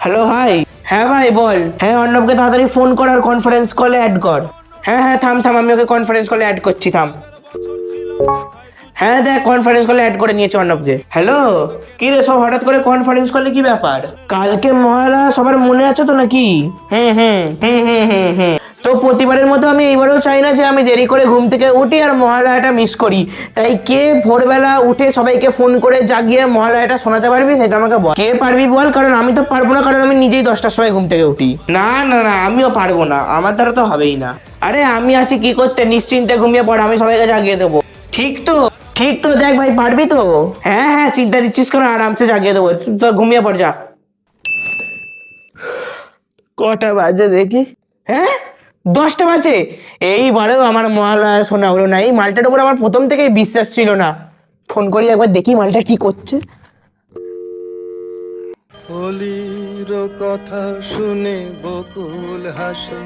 Hello ভাই। হ্যাঁ ভাই বল। হ্যাঁ অর্ণবকে তাড়াতাড়ি ফোন কর আর কনফারেন্স কলে অ্যাড কর। হ্যাঁ হ্যাঁ থাম থাম, আমি ওকে কনফারেন্স কলে অ্যাড করছি, থাম। হ্যাঁ দেখ কনফারেন্স কলে অ্যাড করে নিয়েছে অর্ণবকে। হ্যালো, কি রে সব হঠাৎ করে কনফারেন্স কলে, কি ব্যাপার? কালকে মহালয়া সবার মনে আছে তো নাকি? হুম হুম হুম হুম হুম হুম তো প্রতিবারের মতো আমি এইবারও চাই না যে আমি দেরি করে ঘুম থেকে উঠি আর মহালয়াটা মিস করি। তাই কে ভোরবেলা উঠে সবাইকে ফোন করে জাগিয়ে মহালয়াটা শোনাতে পারবি সেটা আমাকে বল। কে পারবি বল, কারণ আমি তো পারবো না, কারণ আমি নিজেই 10টার সময় ঘুম থেকে উঠি। না না না, আমিও পারবো না, আমার দ্বারা তো হবেই না। আরে আমি আছি কি করতে, নিশ্চিন্তে ঘুমিয়ে পড়, আমি সবাইকে জাগিয়ে দেবো। ঠিক তো? ঠিক তো, দেখ ভাই পারবি তো? হ্যাঁ হ্যাঁ চিন্তা দিচ্ছিস করে, আরামসে জাগিয়ে দেবো, তুই তো ঘুমিয়ে পড় যা। কটা বাজে দেখি। হ্যাঁ 10টা বাজে? এইবারেও আমার মহালয়া শোনা হলো না। এই মালটার উপর আমার প্রথম থেকেই বিশ্বাস ছিল না। ফোন করি একবার দেখি মালটা কি করছে। হোলির কথা শুনে বকুল হাসে।